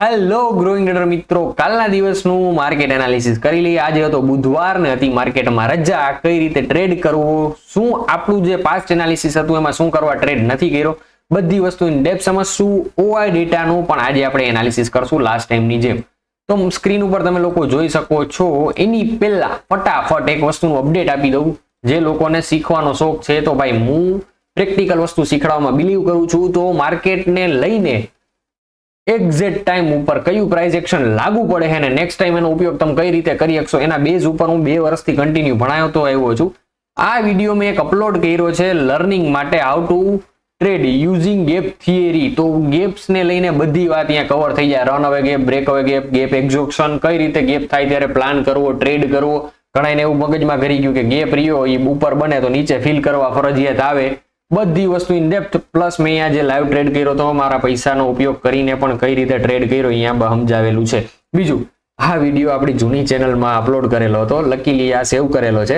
Hello growing trader મિત્રો, કાલના દિવસનું માર્કેટ એનાલિસિસ કરી લઈએ. આજે હતો બુધવાર ને હતી માર્કેટમાં રજા. કઈ રીતે ટ્રેડ કરવું, શું આપણું જે પાસ્ટ એનાલિસિસ હતું એમાં શું કરવા ટ્રેડ નથી કર્યો, બધી વસ્તુ ઇન ડેપ્થ સમજશું. ઓઆઈ ડેટાનું પણ આજે આપણે એનાલિસિસ કરશું લાસ્ટ ટાઈમની જેમ. તો સ્ક્રીન ઉપર તમે લોકો જોઈ શકો છો. એની પહેલા ફટાફટ એક વસ્તુનું અપડેટ આપી દઉં. જે લોકોને શીખવાનો શોખ છે, તો ભાઈ હું પ્રેક્ટિકલ વસ્તુ શીખવાડવામાં બિલીવ કરું છું. તો માર્કેટને લઈને એક્ઝેક્ટ ટાઈમ ઉપર કયું પ્રાઇસ એક્શન લાગુ પડે છે અને નેક્સ્ટ ટાઈમ એનો ઉપયોગ તમે કઈ રીતે કરી શકશો, એના બેઝ ઉપર હું 2 વર્ષથી કન્ટિન્યુ ભણાવતો આવ્યો છું. આ વિડીયો મેં એક અપલોડ કર્યો છે લર્નિંગ માટે, how to trade using gap theory. તો ગેપ્સ ને લઈને બધી વાત અહીંયા કવર થઈ જાય. રન અવે ગેપ, બ્રેક અવે ગેપ, ગેપ એક્ઝોક્શન, કઈ રીતે ગેપ થાય ત્યારે પ્લાન કરવો, ટ્રેડ કરવો. ઘણાને એવું મગજમાં કરી ગયું કે ગેપ રહ્યો એ ઉપર બને તો નીચે ફિલ કરવા ફરજિયાત આવે. બધી વસ્તુ ઇન ડેપ્થ પ્લસ મેં અહીંયા જે લાઈવ ટ્રેડ કર્યો તો મારા પૈસાનો ઉપયોગ કરીને પણ કઈ રીતે ટ્રેડ કર્યો અહીંયા સમજાવેલું છે. બીજું, આ વિડીયો આપણી જૂની ચેનલમાં અપલોડ કરેલો હતો, લકીલી આ સેવ કરેલો છે.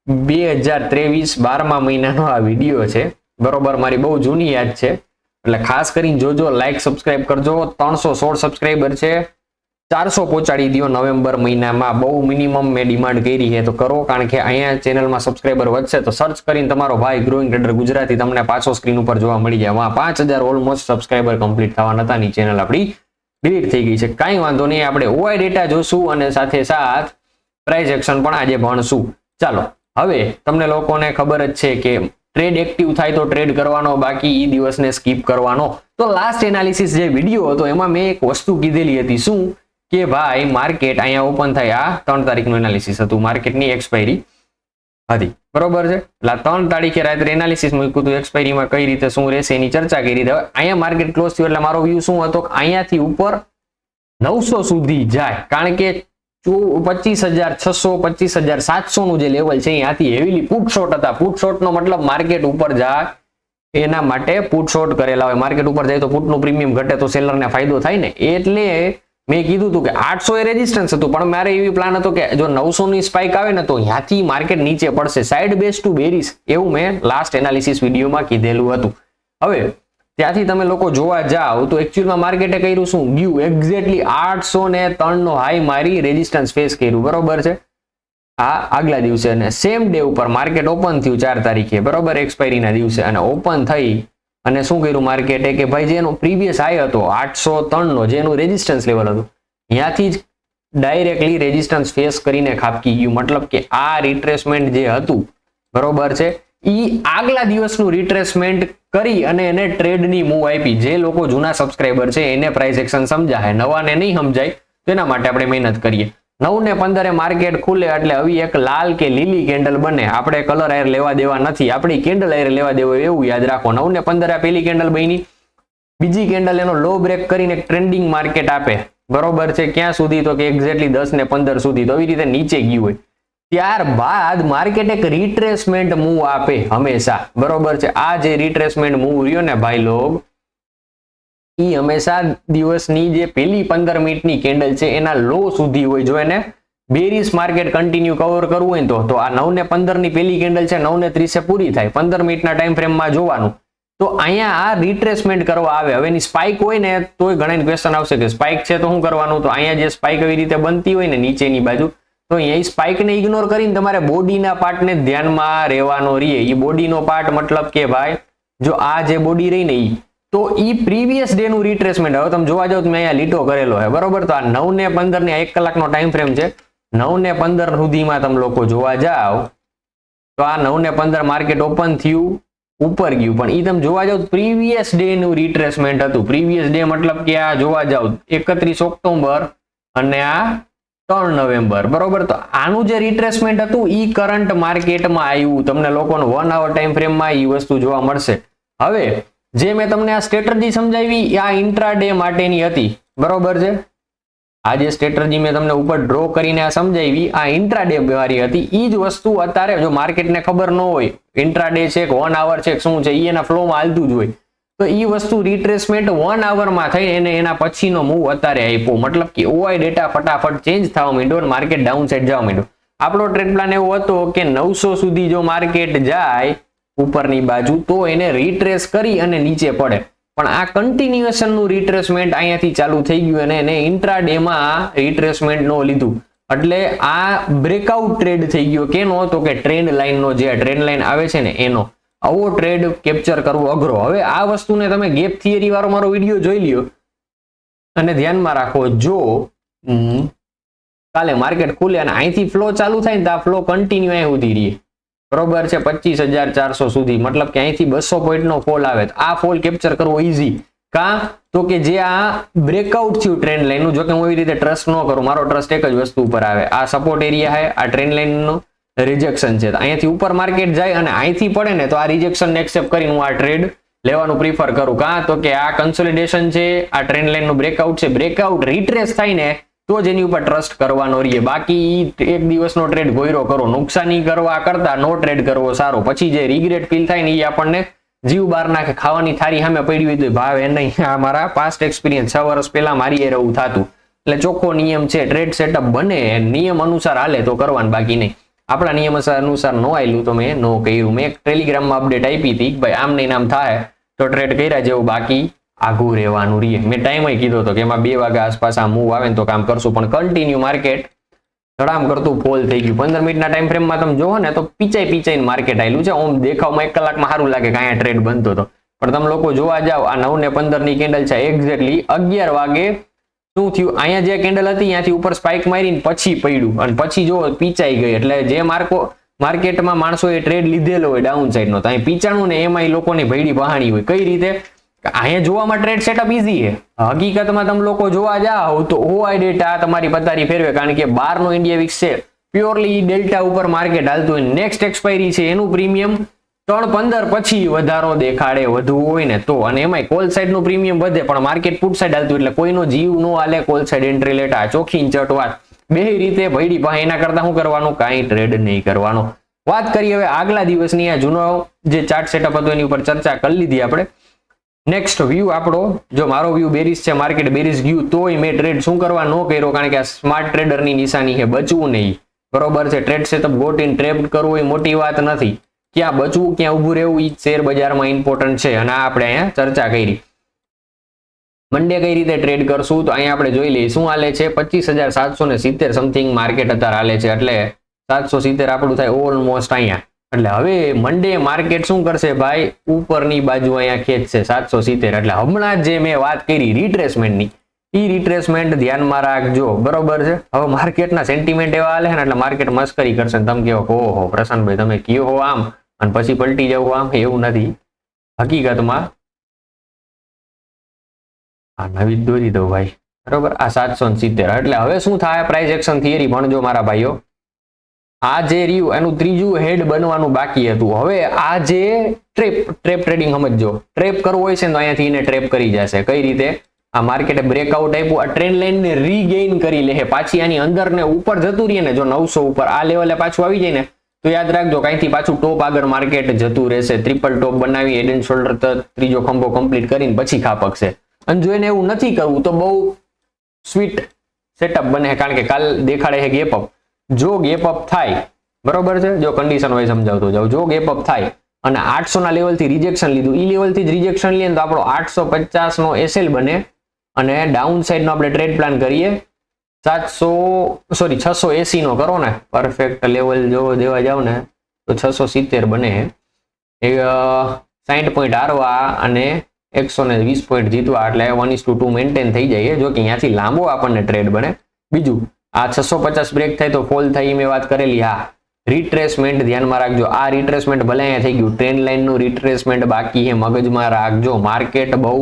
2023 12મા મહિનાનો આ વિડીયો છે. બરોબર, મારી બહુ જૂની યાદ છે એટલે ખાસ કરીને જોજો, લાઈક સબસ્ક્રાઇબ કરજો. 316 સબસ્ક્રાઇબર છે, 400 પહોંચાડી દો નવેમ્બર મહિનામાં. બહુ મિનિમમ મેં ડિમાન્ડ કરી છે તો કરો, કારણ કે અહીંયા ચેનલમાં સબસ્ક્રાઇબર વધશે તો સર્ચ કરીને તમારો ભાઈ ગ્રોઈંગ ટ્રેડર ગુજરાતી તમને પાછો સ્ક્રીન ઉપર જોવા મળી જાય. વાહ, 5000 ઓલમોસ્ટ સબસ્ક્રાઇબર કમ્પ્લીટ થવાના હતા, ની ચેનલ આપણી ડિલીટ થઈ ગઈ છે. કાંઈ વાંધો નહીં, આપણે ઓઆઈ ડેટા જોશું અને સાથે સાથ પ્રાઇસ એક્શન પણ આજે ભણશું. ચાલો, હવે તમને લોકોને ખબર જ છે કે ટ્રેડ એક્ટિવ થાય તો ટ્રેડ કરવાનો, બાકી ઈ દિવસને સ્કીપ કરવાનો. તો લાસ્ટ એનાલિસિસ જે વિડીયો હતો એમાં મેં એક વસ્તુ કીધેલી હતી, શું કે ભાઈ માર્કેટ અહીંયા ઓપન થાય, આ 3 તારીખનું એનાલિસિસ હતું, માર્કેટની એક્સપાયરી હતી, બરોબર છે. એટલે 3 તારીખે રાત્રે એનાલિસિસ મૂક્યું હતું, એક્સપાયરીમાં કઈ રીતે શું રહેશે એની ચર્ચા કરી. હવે અહીંયા માર્કેટ ક્લોઝ થયું એટલે મારો વ્યૂ શું હતો, અહીંયાથી ઉપર 900 સુધી જાય, કારણ કે 25,600 25,700 નું જે લેવલ છે અહીંયાથી હેવીલી પુટ શોર્ટ હતા. પુટ શોર્ટ નો મતલબ માર્કેટ ઉપર જાય એના માટે પુટ શોર્ટ કરેલા હોય. માર્કેટ ઉપર જાય તો પુટનું પ્રીમિયમ ઘટે તો સેલરને ફાયદો થાય ને, એટલે મેં કીધું હતું કે 800 એ રેઝિસ્ટન્સ હતું, પણ મારે એવી પ્લાન હતો કે જો 900 ની સ્પાઇક આવે ને તો ત્યાંથી માર્કેટ નીચે પડશે, સાઇડ બેઝ ટુ બેરિશ, એવું મેં લાસ્ટ એનાલિસિસ વિડીયોમાં કીધેલું હતું. હવે ત્યાંથી તમે લોકો જોવા જાઓ તો એકચ્યુઅલમાં માર્કેટે કર્યું શું, ગયું એક્ઝેક્ટલી 803 નો હાઈ મારી રેઝિસ્ટન્સ ફેસ કર્યું, બરોબર છે. આ આગલા દિવસે અને સેમ ડે ઉપર માર્કેટ ઓપન થયું 4 તારીખે, બરોબર, એક્સપાયરીના દિવસે. અને ઓપન થઈ અને શું કર્યું માર્કેટે કે ભાઈ જેનો પ્રીવિયસ હાઈ હતો 803 નો, જેનું રેઝિસ્ટન્સ લેવલ હતું, ત્યાંથી જ ડાયરેક્ટલી રેઝિસ્ટન્સ ફેસ કરીને ખાબકી ગયું. મતલબ કે આ રિટ્રેસમેન્ટ જે હતું, બરોબર છે, ઈ આગલા દિવસનું રિટ્રેસમેન્ટ કરી અને એને ટ્રેડની મૂવ આપી. જે લોકો જૂના સબસ્ક્રાઇબર છે એને પ્રાઇસ એક્શન સમજાય, નવાને નહીં સમજાય, તેના માટે આપણે મહેનત કરીએ. 9:15 માર્કેટ ખુલે એટલે હવે એક લાલ કે લીલી કેન્ડલ બને. આપણે કલર આયર લેવા દેવા નથી, આપણી કેન્ડલ આયર લેવા દેવા, એવું યાદ રાખો. 9:15 પેલી કેન્ડલ બની, બીજી કેન્ડલ એનો લો બ્રેક કરીને એક ટ્રેન્ડિંગ માર્કેટ આપે, બરોબર છે. ક્યાં સુધી, તો કે એક્ઝેક્ટલી 10:15 સુધી. તો આવી રીતે નીચે ગયું હોય, ત્યારબાદ માર્કેટ એક રિટ્રેસમેન્ટ મૂવ આપે હંમેશા, બરોબર છે. આ જે રિટ્રેસમેન્ટ મૂવ રહ્યો ને ભાઈ લોગ, ઈ હંમેશા દિવસની જે પેલી 15 મિનિટની કેન્ડલ છે એના લો સુધી હોય. જો એને બેરિશ માર્કેટ કન્ટિન્યુ કવર કરવું હોય તો આ 9:15 ની પેલી કેન્ડલ છે 9:30 પૂરી થાય, 15 મિનિટના ટાઈમ ફ્રેમમાં જોવાનું. તો અહીંયા આ રિટ્રેસમેન્ટ કરવા આવે. હવે એની સ્પાઇક હોય ને તોય ઘણા ક્વેશ્ચન આવશે કે સ્પાઇક છે તો શું કરવાનું. તો અહીંયા જે સ્પાઇક એવી રીતે બનતી હોય ને નીચેની બાજુ, તો અહીંયા સ્પાઇકને ઇગ્નોર કરીને તમારે બોડીના પાર્ટને ધ્યાનમાં રહેવાનો રહે. એ બોડીનો પાર્ટ મતલબ કે ભાઈ જો આ જે બોડી રહી ને ઈ, તો ઈ પ્રીવિયસ ડે નું રિટ્રેસમેન્ટ. હવે તમે જોવા જાવ તો મેં અહીંયા લીટો કરેલો છે, બરોબર. તો આ 9:15 ની 1 કલાકનો ટાઈમ ફ્રેમ છે. 9:15 સુધીમાં તમે લોકો જોવા જાવ તો આ 9:15 માર્કેટ ઓપન થયું, ઉપર ગયું, પણ ઈ તમે જોવા જાવ પ્રીવિયસ ડે નું રિટ્રેસમેન્ટ હતું. પ્રીવિયસ ડે મતલબ કે આ જોવા જાવ 31 ઓક્ટોબર અને આ 3 નવેમ્બર, બરોબર. તો આનું જે રિટ્રેસમેન્ટ હતું ઈ કરંટ માર્કેટમાં આવ્યું. તમને લોકોનો 1 અવર ટાઈમ ફ્રેમમાં ઈ વસ્તુ જોવા મળશે. હવે જે મેં તમને આ સ્ટ્રેટેજી સમજાવી આ ઇન્ટ્રાડે માટેની હતી, બરોબર છે. આ જે સ્ટ્રેટેજી મેં તમને ઉપર ડ્રો કરીને આ સમજાવી આ ઇન્ટ્રાડે વાળી હતી. ઈ જ વસ્તુ અત્યારે જો માર્કેટને ખબર ન હોય ઇન્ટ્રાડે છે કે 1 અવર છે શું છે, ઈ એના ફ્લોમાં હાલતું જ હોય, તો ઈ વસ્તુ રિટ્રેસમેન્ટ 1 અવરમાં થઈ એને એના પછીનો મૂવ અત્યારે આપ્યો. મતલબ કે ઓઆઈ ડેટા ફટાફટ ચેન્જ થવા માંડ્યો અને માર્કેટ ડાઉન સાઈડ જવા માંડ્યો. આપણો ટ્રેડ પ્લાન એવો હતો કે 900 સુધી જો માર્કેટ જાય ઉપરની બાજુ તો એને રિટ્રેસ કરી અને નીચે પડે. પણ આ કન્ટિન્યુએશન નું રિટ્રેસમેન્ટ અહીંયાથી ચાલુ થઈ ગયું અને એને ઇન્ટ્રાડે માં રિટ્રેસમેન્ટ નો લીધું, એટલે આ બ્રેકઆઉટ ટ્રેડ થઈ ગયો. કેનો? તો કે ટ્રેન્ડ લાઇન નો, જે ટ્રેન્ડ લાઇન આવે છે ને એનો. આવો ટ્રેડ કેપ્ચર કરવો અઘરો. હવે આ વસ્તુને તમે ગેપ થિયરી વાળો મારો વિડીયો જોઈ લ્યો અને ધ્યાનમાં રાખો, જો કાલે માર્કેટ ખુલે અને અહીંથી ફ્લો ચાલુ થાય ને તો આ ફ્લો કન્ટિન્યુ અહીં સુધી રહે, બરોબર છે, 25,400 સુધી, મતલબ કે અહીંથી 200 પોઈન્ટ નો ફોલ આવે. આ ફોલ કેપ્ચર કરવો ઈઝી. કા તો કે જે આ બ્રેકઆઉટ થયું ટ્રેન્ડ લાઈન નું, જો કે હું એવી રીતે ટ્રસ્ટ ન કરું, મારો ટ્રસ્ટ એક જ વસ્તુ ઉપર આવે, આ સપોર્ટ એરિયા છે, આ ટ્રેન્ડ લાઈન નું રિજેક્શન છે, અહીંયાથી ઉપર માર્કેટ જાય અને અહીંથી પડે ને તો આ રિજેક્શન ને એક્સેપ્ટ કરીને હું આ ટ્રેડ લેવાનું પ્રિફર કરું. કા તો કે આ કન્સોલિડેશન છે, આ ટ્રેન્ડ લાઈન નું બ્રેકઆઉટ છે, બ્રેકઆઉટ રિટ્રેસ થાય ને તો જ એની ઉપર ટ્રસ્ટ કરવાનો રહીએ. બાકી એક દિવસનો ટ્રેડ ગોયરો કરો, નુકસાની કરવા કરતા નો ટ્રેડ કરવો સારો. પછી જે રિગ્રેટ ફીલ થાય ને એ આપણને જીવ બહાર નાખે. ખાવાની થારી સામે પડી હોય તો ભાવે નહીં. આ મારા પાસ્ટ એક્સપિરિયન્સ, 6 વર્ષ પહેલા મારી એ એવું થતું. એટલે ચોખ્ખો નિયમ છે, ટ્રેડ સેટઅપ બને નિયમ અનુસાર હાલે તો કરવાનું, બાકી નહીં. આપણા નિયમ અનુસાર નો આવેલું તો મેં નો કર્યું. મેં એક ટેલિગ્રામમાં અપડેટ આપી હતી કે ભાઈ આમ નહીં આમ થાય તો ટ્રેડ કર્યા જેવું, બાકી આઘું રહેવાનું રહીએ. મેં ટાઈમ કીધો હતો કે એમાં 2 વાગ્યા આસપાસ આ મૂવ આવે ને તો કામ કરશું, પણ કન્ટિન્યુ માર્કેટ ધડામ કરતું ફોલ થઈ ગયું. 15 મિનિટના ટાઈમ ફ્રેમમાં તમે જોવો ને તો પીચાઈને માર્કેટ આવેલું છે. ઓમ દેખાવમાં 1 કલાકમાં સારું લાગે કે અહીંયા ટ્રેડ બનતો હતો, પણ તમે લોકો જોવા જાવ આ 9:15 ની કેન્ડલ છે, એક્ઝેક્ટલી 11 વાગે શું થયું, અહીંયા જે કેન્ડલ હતી ત્યાંથી ઉપર સ્પાઇક મારીને પછી પડ્યું અને પછી જો પીચાઈ ગઈ. એટલે જે માર્કેટમાં માણસોએ ટ્રેડ લીધેલો હોય ડાઉન સાઈડનો, તો અહીં પીચાણું ને એમાં લોકોની ભયડી બહાણી હોય. કઈ રીતે? અહીંયા જોવામાં ટ્રેડ સેટઅપ ઈઝી છે, હકીકતમાં તમે લોકો જોવા જાઓ તો ઓઆઈ ડેટા તમારી પતારી ફેરવે, કારણ કે 12 નો ઇન્ડિયા વિક્સ છે, પ્યોરલી ડેલ્ટા ઉપર માર્કેટ હાલતું હોય. નેક્સ્ટ એક્સપાયરી છે એનું પ્રીમિયમ 3.15 પછી વધારો દેખાડે વધુ હોય ને તો, અને એમાં કોલ સાઈડ નું પ્રીમિયમ વધે, પણ માર્કેટ પુટ સાઈડ હાલતું એટલે કોઈનો જીવ નો હાલે. કોલ સાઈડ એન્ટ્રી લેટા ચોખ્ખી ચટ વાત, બે રીતે ભયડી પાસે. એના કરતા શું કરવાનું? કાંઈ ટ્રેડ નહીં કરવાનો. વાત કરીએ હવે આગલા દિવસની. આ જૂનો જે ચાર્ટ સેટઅપ હતો એની ઉપર ચર્ચા કરી લીધી આપણે. નેક્સ્ટ વ્યૂ આપણો, જો મારો વ્યૂ બેરિશ છે, માર્કેટ બેરિશ ગયું તોય મેં ટ્રેડ શું કરવા ન કર્યો, કારણ કે આ સ્માર્ટ ટ્રેડરની નિશાની છે, બચવું નહીં, બરોબર છે. Trade setup got in trade કરવું એ મોટી વાત નથી, ક્યાં બચવું ક્યાં ઉભું રહેવું એ શેર બજારમાં ઇમ્પોર્ટન્ટ છે, અને આપણે અહીંયા ચર્ચા કરી. મંડે કઈ રીતે ટ્રેડ કરશું તો અહીંયા આપણે જોઈ લઈએ શું હાલે છે. 25,770 સમથિંગ માર્કેટ અત્યારે હાલે છે, એટલે 770 આપણું થાય ઓલમોસ્ટ અહીંયા. એટલે હવે મંડે માર્કેટ શું કરશે ભાઈ? ઉપરની બાજુ અહીંયા ખેંચશે 770. એટલે હમણાં જે મેં વાત કરી રિટ્રેસમેન્ટની, એ રિટ્રેસમેન્ટ ધ્યાનમાં રાખજો, બરોબર છે. હવે માર્કેટના સેન્ટિમેન્ટ એવા હાલે ને એટલે માર્કેટ મસ્કરી કરશે ને તમે કહો ઓહો પ્રશાંતભાઈ તમે કયો હો આમ અને પછી પલટી જવું આમ. એવું નથી હકીકતમાં. આ નવી દોરી દો ભાઈ, બરોબર. આ 770. એટલે હવે શું થાય? પ્રાઇસ એક્શન થિયરી ભણજો મારા ભાઈઓ. આ જે રહ્યું એનું ત્રીજું હેડ બનવાનું બાકી હતું. હવે આ જે ટ્રેપ ટ્રેડિંગ સમજજો, ટ્રેપ કરવો હોય છે તો અહીંયાથી એને ટ્રેપ કરી જશે. કઈ રીતે? આ માર્કેટે બ્રેકઆઉટ આપ્યું, આ ટ્રેન્ડ લાઈન ને રીગેઇન કરી લે, પાછી આની અંદર ને ઉપર જતું રહીએ ને, જો 900 ઉપર આ લેવલે પાછું આવી જાય ને તો યાદ રાખજો કાંઈથી પાછું ટોપ આગળ માર્કેટ જતું રહેશે. ટ્રિપલ ટોપ બનાવી હેડ એન્ડ શોલ્ડર ત્રીજો ખંભો કમ્પ્લીટ કરીને પછી ખાપકશે. અને જો એને એવું નથી કરવું તો બહુ સ્વીટ સેટઅપ બને, કારણ કે કાલ દેખાડે છે ગેપ અપ. જો ગેપ અપ થાય, બરોબર છે, જો કન્ડિશન વાઇઝ સમજાવતો જાવ, જો ગેપ અપ થાય અને 800 ના લેવલ થી રિજેક્શન લીધું, ઈ લેવલ થી જ રિજેક્શન લઈએ તો આપણો 850 નો એસએલ બને, અને ડાઉન સાઈડ નો આપણે ટ્રેડ પ્લાન કરીએ 680 નો કરો ને, પરફેક્ટ લેવલ જો દેવા જાવ ને તો 670 બને. 60 પોઈન્ટ હારવા અને 120 પોઈન્ટ જીતવા, એટલે 1:2 મેન્ટેન થઈ જાય. જો કે અહીંયાથી લાંબો આપણને ટ્રેડ બને. બીજું આ 650 બ્રેક થાય તો ફોલ થાય, મેં વાત કરેલી. હા, રિટ્રેસમેન્ટ ધ્યાનમાં રાખજો. આ રિટ્રેસમેન્ટ ભલે અહીંયા થઈ ગયું, ટ્રેન્ડ લાઈન નું રિટ્રેસમેન્ટ બાકી છે, મગજમાં રાખજો. માર્કેટ બહુ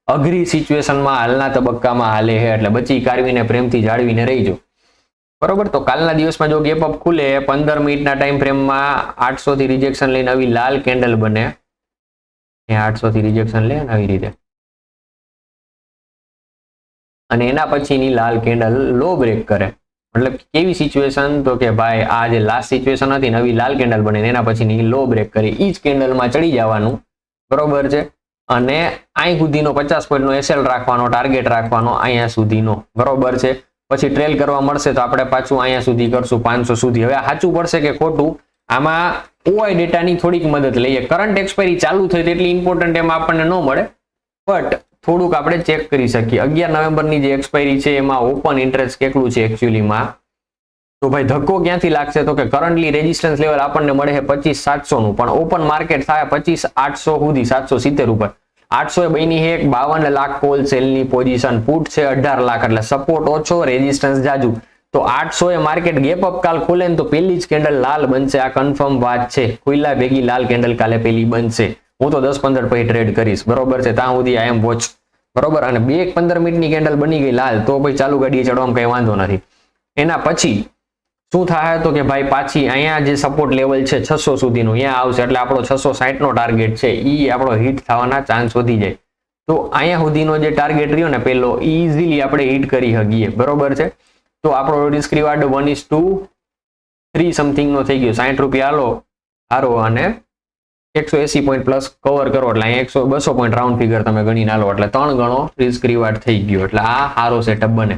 અઘરી સિચ્યુએશનમાં હાલના તબક્કામાં હાલે છે, એટલે બચી કાઢવીને પ્રેમથી જાળવીને રહીજો, બરોબર. તો કાલના દિવસમાં જો ગેપ અપ ખુલે 15 મિનિટના ટાઈમ ફ્રેમમાં 800 થી રિજેક્શન લઈને આવી લાલ કેન્ડલ બને, 800 થી રિજેક્શન લે આવી રીતે, અને એના પછીની લાલ કેન્ડલ લો બ્રેક કરે. મતલબ કેવી સિચ્યુએશન? તો કે ભાઈ આ જે લાસ્ટ સિચ્યુએશન હતી, નવી લાલ કેન્ડલ બને એના પછીની લો બ્રેક કરી, ઈ જ કેન્ડલમાં ચડી જવાનું, બરોબર છે. અને અહીં સુધીનો 50 પોઈન્ટનો એસએલ રાખવાનો, ટાર્ગેટ રાખવાનો અહીંયા સુધીનો, બરોબર છે. પછી ટ્રેલ કરવા મળશે તો આપણે પાછું અહીંયા સુધી કરશું 500 સુધી. હવે સાચું પડશે કે ખોટું, આમાં ઓઆઈ ડેટાની થોડીક મદદ લઈએ. કરંટ એક્સપાયરી ચાલુ થઈ એટલી ઇમ્પોર્ટન્ટ એમાં આપણને ન મળે, બટ થોડુંક આપણે ચેક કરી શકીએ. 11 નવેમ્બરની જે એક્સપાયરી છે એમાં ઓપન ઇન્ટરેસ્ટ કેટલું છે એકચ્યુઅલીમાં, તો ભાઈ ધક્કો ક્યાંથી લાગશે તો કે કરન્ટલી રેઝિસ્ટન્સ લેવલ આપણને મળે છે 25,700 નું, પણ ઓપન માર્કેટ થાય 25,800 સુધી 770 ઉપર. 800 એ બની છે એક 52 લાખ કોલ સેલની પોઝિશન, પુટ છે 18 લાખ, એટલે સપોર્ટ ઓછો, રેઝિસ્ટન્સ જાજુ. તો 800 એ માર્કેટ ગેપ અપ કાલ ખુલે ને તો પહેલી જ કેન્ડલ લાલ બનશે, આ કન્ફર્મ વાત છે. ખુલ્લા ભેગી લાલ કેન્ડલ કાલે પહેલી બનશે. હું તો 10-15 પછી ટ્રેડ કરીશ, બરોબર છે, ત્યાં સુધી આઈ એમ વોચ, બરોબર. અને 2-15 મિનિટની કેન્ડલ બની ગઈ લાલ તો ભાઈ ચાલુ ગાડીએ ચડવામાં કઈ વાંધો નથી. એના પછી શું થાય તો કે ભાઈ પાછી અહીંયા જે સપોર્ટ લેવલ છે 600 સુધીનું અહીંયા આવશે, એટલે આપણો 660 નો ટાર્ગેટ છે ઈ આપણો હિટ થવાના ચાન્સ વધી જાય. તો અહીંયા સુધીનો જે ટાર્ગેટ રહ્યો ને પેલો ઈઝીલી આપણે હિટ કરી શકીએ, બરોબર છે. તો આપણો રિસ્ક રિવાર્ડ 1:3 સમથિંગ નો થઈ ગયો. 60 રૂપિયા હારો અને 180 પોઈન્ટ પ્લસ કવર કરો એટલે અહીંયા 200 પોઈન્ટ રાઉન્ડ ફિગર તમે ગણી નાલો એટલે 3 ગણો રિસ્ક રિવાર્ડ થઈ ગયો. એટલે આ સારો સેટઅપ બને.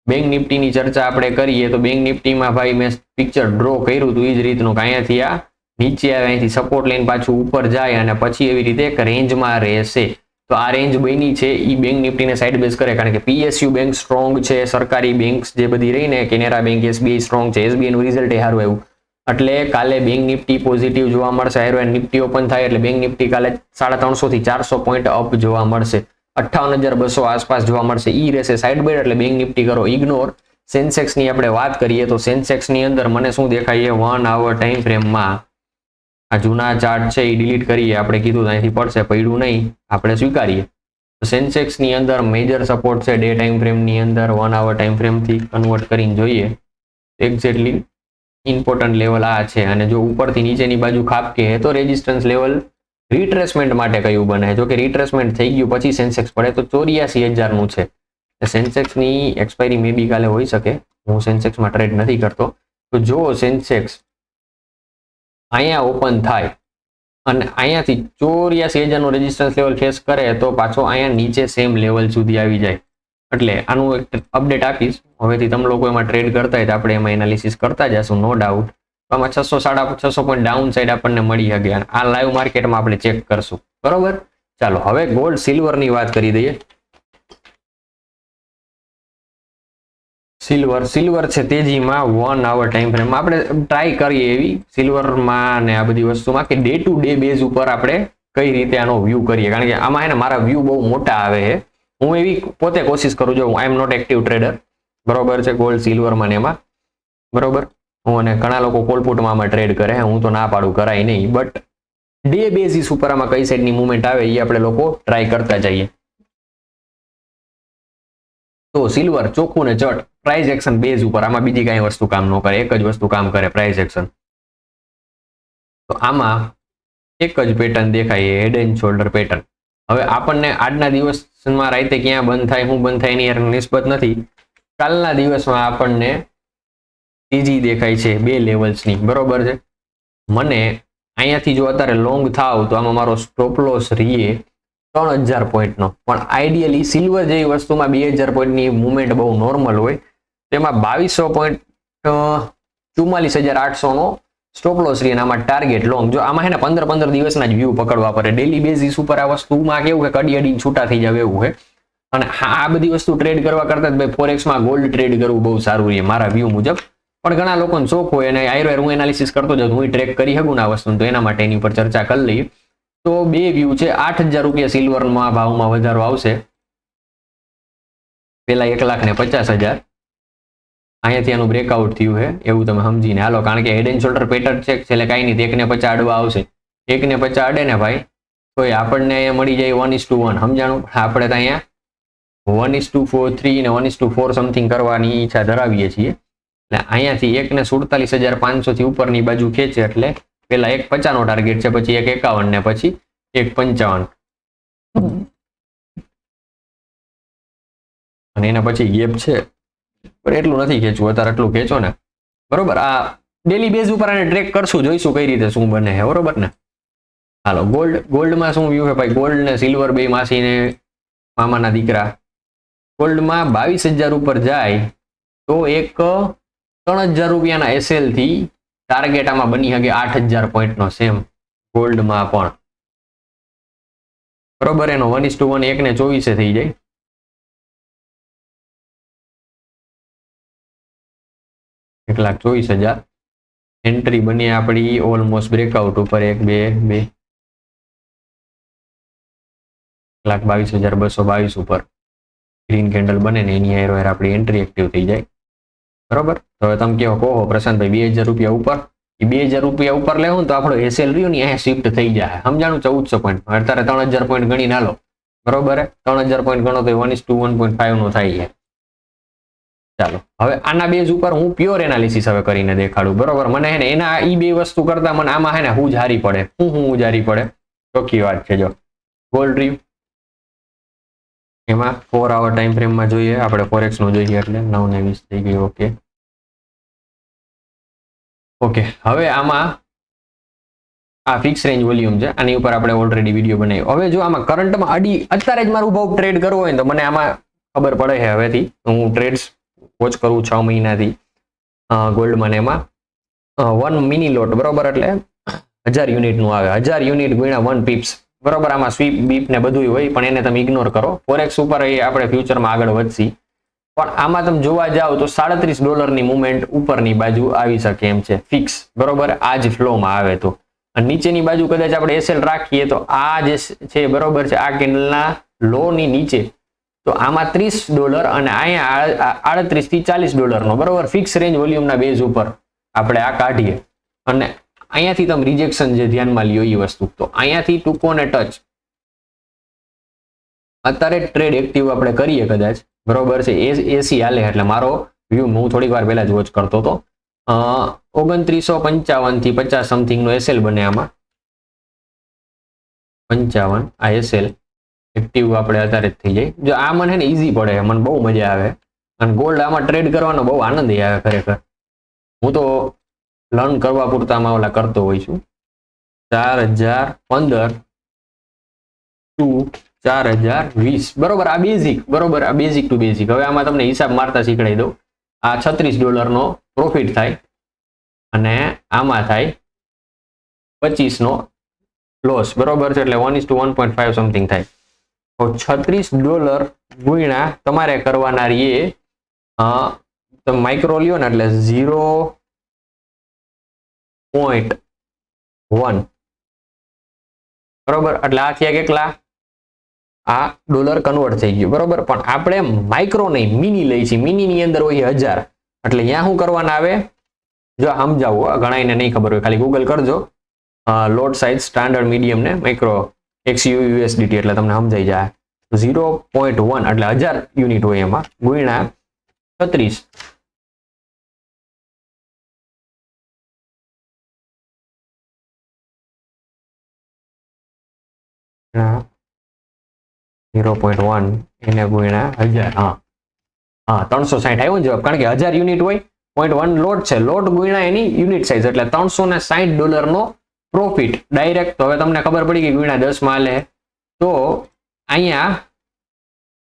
બેંક નિફ્ટીની ચર્ચા આપણે કરીએ તો બેંક નિફ્ટીમાં ભાઈ મેં પિક્ચર ડ્રો કર્યું હતું એ જ રીતનું કે અહીંયાથી આ નીચે આવે, અહીંથી સપોર્ટ લઈને પાછું ઉપર જાય અને પછી એવી રીતે એક રેન્જમાં રહેશે. તો આ રેન્જ બની છે એ બેંક નિફ્ટીને સાઇડ બેઝ કરે, કારણ કે પીએસયુ બેંક સ્ટ્રોંગ છે, સરકારી બેંક્સ જે બધી રહીને કેનેરા બેંક, એસબીઆઈ સ્ટ્રોંગ છે, એસબીઆઈ નું રિઝલ્ટ એ સારું આવ્યું એટલે કાલે બેંક નિફ્ટી પોઝિટિવ જોવા મળશે. હારો નિફ્ટી ઓપન થાય એટલે બેંક નિફ્ટી કાલે 350 થી 400 પોઈન્ટ અપ જોવા મળશે, 58,200 આસપાસ જોવા મળશે. ઈ રહેશે સાઇડ બેડ એટલે બેંક નિફ્ટી કરો ઇગ્નોર. સેન્સેક્સ ની આપણે વાત કરીએ તો સેન્સેક્સ ની અંદર મને શું દેખાય 1 આવર ટાઈમ ફ્રેમમાં આ જૂના ચાર્ટ છે એ ડિલીટ કરીએ, આપણે કીધું અહીંથી પડશે, પડ્યું નહીં, આપણે સ્વીકારીએ. સેન્સેક્સ ની અંદર મેજર સપોર્ટ છે ડે ટાઈમ ફ્રેમ ની અંદર 1 આવર ટાઈમ ફ્રેમ થી કન્વર્ટ કરીને જોઈએ એક્ઝેક્ટલી ઇમ્પોર્ટન્ટ લેવલ આ છે. અને જો ઉપરથી નીચેની બાજુ ખાપકે તો રેઝિસ્ટન્સ લેવલ રિટ્રેસમેન્ટ માટે કયું બને, જો કે રિટ્રેસમેન્ટ થઈ ગયું પછી સેન્સેક્સ પડે તો 84,000 નું છે. સેન્સેક્સ ની એક્સપાયરી મે બી કાલે હોઈ શકે, હું સેન્સેક્સમાં ટ્રેડ નથી કરતો. તો જો સેન્સેક્સ અહીંયા ઓપન થાય અને અહીંયાથી 84,000 નું રેઝિસ્ટન્સ લેવલ ફેસ કરે તો પાછો અહીંયા નીચે સેમ લેવલ સુધી આવી જાય. એટલે આનું એક અપડેટ આપીશ, હવેથી તમે લોકો એમાં ટ્રેડ કરતા હોય તો આપણે એમાં એનાલિસિસ કરતા જશું, નો ડાઉટ. આમાં 600-650 પોઈન્ટ ડાઉન સાઈડ આપણને મળી શકે, આ લાઈવ માર્કેટમાં આપણે ચેક કરશું, બરોબર. ચાલો હવે ગોલ્ડ સિલ્વર ની વાત કરી દઈએ. સિલ્વર છે તેજીમાં 1 આવર ટાઈમ ફ્રેમ આપણે ટ્રાય કરીએ એવી સિલ્વરમાં ને આ બધી વસ્તુમાં કે ડે ટુ ડે બેઝ ઉપર આપણે કઈ રીતે આનો વ્યૂ કરીએ, કારણ કે આમાં એને મારા વ્યૂ બહુ મોટા આવે છે. હું એવી પોતે કોશિશ કરું છું, આઈ એમ નોટ એક્ટિવ ટ્રેડર, બરોબર છે, ગોલ્ડ સિલ્વરમાં ને એમાં, બરોબર. હું અને ઘણા લોકો કોલપુટમાં આમાં ટ્રેડ કરે, હું તો ના પાડું, કરાય નહીં, બટ ડે બેઝિસ ઉપર આમાં કઈ સાઈડની મુવમેન્ટ આવે એ આપણે લોકો ટ્રાય કરતા જઈએ. તો સિલ્વર ચોખ્ખું ને ચટ પ્રાઇસ એક્શન બેઝ ઉપર, આમાં બીજી કઈ વસ્તુ કામ ન કરે, એક જ વસ્તુ કામ કરે, પ્રાઇસ એક્શન. તો આમાં એક જ પેટર્ન દેખાય, હેડ એન્ડ શોલ્ડર પેટર્ન. હવે આપણને આજના દિવસમાં રાતે ક્યાં બંધ થાય શું બંધ થાય એની નિસ્બત નથી. કાલના દિવસમાં આપણને ત્રીજી દેખાય છે 2 લેવલ્સની, બરોબર છે. મને અહીંયાથી જો અત્યારે લોંગ થાવ તો આમાં મારો સ્ટોપ લોસ રહીએ 3,000 પોઈન્ટનો, પણ આઈડિયલી સિલ્વર જેવી વસ્તુમાં 2,000 પોઈન્ટની મુવમેન્ટ બહુ નોર્મલ હોય, તેમાં 2200 પોઈન્ટ 44,800 નો સ્ટોપ લોસ રહી અને આમાં ટાર્ગેટ લોંગ. જો આમાં હે ને 15 દિવસના જ વ્યૂ પકડવા પડે, ડેલી બેઝિસ ઉપર આ વસ્તુમાં કેવું કે કડી અડીને છૂટા થઈ જાવ એવું છે. અને આ બધી વસ્તુ ટ્રેડ કરવા કરતા ભાઈ ફોરેક્સમાં ગોલ્ડ ટ્રેડ કરવું બહુ સારું રહે મારા વ્યૂ મુજબ. પણ ઘણા લોકોને શોખ હોય અને આયરો હું એનાલિસિસ કરતો જાઉં, હું ટ્રેક કરી શકું ને આ વસ્તુ, તો એના માટે એની ઉપર ચર્ચા કરી લઈએ. તો 2 વ્યૂ છે, 8,000 રૂપિયા સિલ્વરમાં ભાવમાં વધારો આવશે, પેલા 1,50,000, અહીંયાથી આનું બ્રેકઆઉટ થયું છે એવું તમે સમજીને હાલો, કારણ કે હેડ એન્ડ શોલ્ડર પેટર્ન છે, છેલ્લે કાંઈ નહીં 1,50 અડવા આવશે, 1,50 અડે ને ભાઈ તો આપણને અહીંયા મળી જાય 1:1, સમજાણું. આપણે તો અહીંયા 1:4 ને 1:4 સમથિંગ કરવાની ઈચ્છા ધરાવીએ છીએ. એટલે અહીંયાથી 1,47,500 થી ઉપરની બાજુ ખેંચે એટલે પેલા 1,50 નો ટાર્ગેટ છે, પછી 1,51 ને પછી 1,55 અને એના પછી ગેપ છે, પણ એટલું નથી ખેંચવું અત્યારે, એટલું ખેંચો ને, બરોબર. આ ડેલી બેઝ ઉપર આને ટ્રેક કરશું, જોઈશું કઈ રીતે શું બને છે, બરોબર ને. હાલો ગોલ્ડમાં શું વ્યૂ છે ભાઈ, ગોલ્ડ ને સિલ્વર બે માસીને મામાના દીકરા. ગોલ્ડમાં 22,000 ઉપર જાય તો એક 3,000 રૂપિયાના એસએલ થી ટાર્ગેટ આમાં બની શકે 8,000 પોઈન્ટનો, સેમ ગોલ્ડમાં પણ બરોબર, એનો 1:1 1 ને 24 થઈ જાય. 1,24,000 એન્ટ્રી બની આપણી ઓલમોસ્ટ બ્રેકઆઉટ ઉપર 1 2 2 1,22,222 ઉપર ગ્રીન કેન્ડલ બને ને એની હારે આપણી એન્ટ્રી એક્ટિવ થઈ જાય. બરોબર, તો હવે તમે કહો પ્રશાંતભાઈ 2,000 રૂપિયા ઉપર, એ 2,000 રૂપિયા ઉપર લેવું તો આપણો એસએલ રહ્યું ને અહીંયા શિફ્ટ થઈ જાય. સમજાણું? 1400 પોઈન્ટ, અત્યારે 3,000 પોઈન્ટ ગણી ના લો. બરોબર, 3,000 પોઈન્ટ ગણો તો 1:1.5 નો થાય છે. ચાલો હવે આના બેઝ ઉપર હું પ્યોર એનાલિસિસ હવે કરીને દેખાડું. બરોબર, મને હે ને એના ઈ બે વસ્તુ કરતા મને આમાં હે ને હું જારી પડે, હું જારી પડે ચોખ્ખી વાત છે. જો ગોલ્ડ રહ્યું, એમાં 4 hour ટાઈમ ફ્રેમમાં જોઈએ આપણે, ફોરેક્સ નું જોઈએ એટલે 9:20 થઈ ગયું. ઓકે, હવે આમાં આ ફિક્સ રેન્જ વોલ્યુમ છે, આની ઉપર આપણે ઓલરેડી વિડીયો બનાવ્યો. હવે જો આમાં કરંટમાં અત્યારે જ મારું ભાવ ટ્રેડ કરવો હોય ને તો મને આમાં ખબર પડે છે હવેથી. હું ટ્રેડ્સ વોચ કરું 6 મહિનાથી ગોલ્ડમાં. એમાં 1 મિની લોટ, બરોબર, એટલે 1000 યુનિટ નું આવે. 1000 યુનિટ ગુણ્યા 1 પીપ્સ. બરોબર, આમાં સ્વીપ બીપ ને બધું હોય પણ એને તમે ઇગ્નોર કરો. ફોરેક્સ ઉપર એ આપણે ફ્યુચરમાં આગળ વધશી, પણ આમાં તમે જોવા જાવ તો $37 ની મુવમેન્ટ ઉપરની બાજુ આવી શકે એમ છે ફિક્સ. બરોબર, આ જ ફ્લોમાં આવે તો. અને નીચેની બાજુ કદાચ આપણે એસએલ રાખીએ તો આ જે છે, બરોબર છે, આ કેન્ડલના લો ની નીચે તો આમાં $30 અને અહીંયા 38 થી $40 નો, બરોબર, ફિક્સ રેન્જ વોલ્યુમના બેઝ ઉપર આપણે આ કાઢીએ. અને અહીંયાથી તમે રિજેક્શન જે ધ્યાનમાં લ્યો એ વસ્તુ, તો અહીંયાથી ટૂંકો ને ટચ અત્યારે ટ્રેડ એક્ટિવ આપણે કરીએ કદાચ, બરોબર છે, એસી હાલે એટલે મારો વ્યૂ હું થોડીક વાર પહેલા જ વોચ કરતો હતો. 2955 થી 50 સમથિંગ નો એસએલ બને આમાં. 55 આ એસએલ એક્ટિવ આપણે અત્યારે જ થઈ જાય. જો આ મને ને ઈઝી પડે, મને બહુ મજા આવે. અને ગોલ્ડ આમાં ટ્રેડ કરવાનો બહુ આનંદ આવે ખરેખર. હું તો લર્ન કરવા પૂરતામાં ઓલા કરતો હોઈ છું. 4015 ટુ 4020, બરોબર, આ બેઝિક, બરોબર, આ બેઝિક ટુ બેઝિક. હવે આમાં તમને હિસાબ મારતા શીખડાઈ દઉં. આ $36 નો પ્રોફિટ થાય અને આમાં થાય 25 નો લોસ, બરોબર છે, એટલે 1:1.5 સમથિંગ થાય. તો $36 ગુણ્યા તમારે કરવાના રહીએ, તમે માઇક્રો લ્યો ને એટલે 0.1, બરોબર, એટલે આ થયા કેટલા? આ ડોલર કન્વર્ટ થઈ ગયું. બરોબર, પણ આપણે માઇક્રો નહીં મિની લઈ છીએ. મિની ની અંદર હોય 1000, એટલે અહીંયા શું કરવાના આવે? જો સમજાવું, ઘણાને નહીં ખબર હોય, ખાલી ગૂગલ કરજો લોટ સાઇઝ સ્ટાન્ડર્ડ મીડિયમ ને માઇક્રો XUSDT એટલે તમને સમજાઈ જાય. 0.1 એટલે 1000 યુનિટ હોય એમાં, ગુણ્યા 36. હા, 0.1 એને ગુણ્યા 1000. હા 360 આવ્યો જવાબ, કારણ કે 1000 યુનિટ હોય, 0.1 લોટ છે, લોટ ગુણ્યા એની યુનિટ સાઇઝ એટલે $360 નો પ્રોફિટ ડાયરેક્ટ. તો હવે તમને ખબર પડી કે ગુણ્યા 10 માં લે તો અહીંયા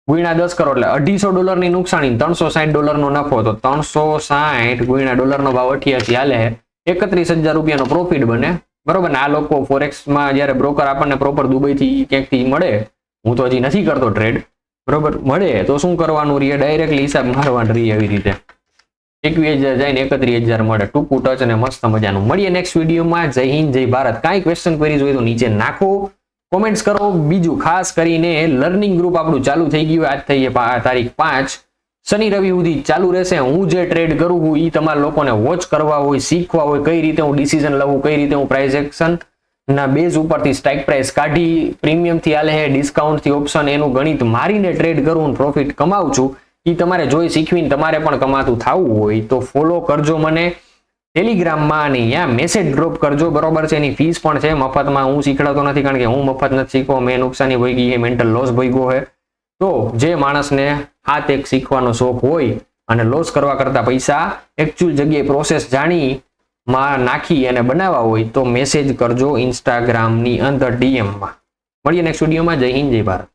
ગુણ્યા 10 કરો એટલે $250 ની નુકસાની, $360 નો નફો. તો 360 ગુણ્યા ડોલરનો ભાવ 88 હાલે, 31,000 રૂપિયાનો પ્રોફિટ બને. બરોબર ને? આ લોકો ફોરેક્સમાં જ્યારે બ્રોકર આપણને પ્રોપર દુબઈથી ક્યાંકથી મળે, હું તો હજી નથી કરતો ટ્રેડ, બરોબર, મળે તો શું કરવાનું રહીએ? ડાયરેક્ટલી હિસાબ મારવાનું રહીએ. એવી રીતે 21,000 જાય ને 31,000 મળે. ટૂંકું ટચ અને મસ્ત મજાનું. મળીએ નેક્સ્ટ વિડીયોમાં. જય હિન્દ, જય ભારત. કાંઈ ક્વેશ્ચન ક્વેરીઝ હોય તો નીચે નાખો, કોમેન્ટ્સ કરો. બીજું ખાસ કરીને લર્નિંગ ગ્રુપ આપણું ચાલુ થઈ ગયું. આજ થઈ તારીખ 5, શનિ રવિ સુધી ચાલુ રહેશે. હું જે ટ્રેડ કરું છું એ તમારા લોકોને વોચ કરવા હોય, શીખવા હોય, કઈ રીતે હું ડિસિઝન લઉં, કઈ રીતે હું પ્રાઇસ એક્શન ના બેઝ ઉપરથી સ્ટ્રાઇક પ્રાઇસ કાઢી, પ્રીમિયમ થી આલે હે, ડિસ્કાઉન્ટ થી ઓપ્શન, એનું ગણિત મારીને ટ્રેડ કરું, પ્રોફિટ કમાવું છું. એ તમારે જોઈ શીખવીને તમારે પણ કમાતું થવું હોય તો ફોલો કરજો મને ટેલિગ્રામમાં, અને અહીંયા મેસેજ ડ્રોપ કરજો. બરોબર છે? એની ફીસ પણ છે, મફતમાં હું શીખડાતો નથી, કારણ કે હું મફત નથી શીખવો. મેં નુકસાની ભોગી છે, મેન્ટલ લોસ ભોગ્યો છે. તો જે માણસને હાથ એક શીખવાનો શોખ હોય અને લોસ કરવા કરતા પૈસા એકચ્યુઅલ જગ્યાએ પ્રોસેસ જાણી માં નાખી અને બનાવવા હોય તો મેસેજ કરજો ઇન્સ્ટાગ્રામની અંદર, DM માં. મળીએ નેક્સ્ટ વિડીયોમાં. જય હિન્દ, જય ભારત.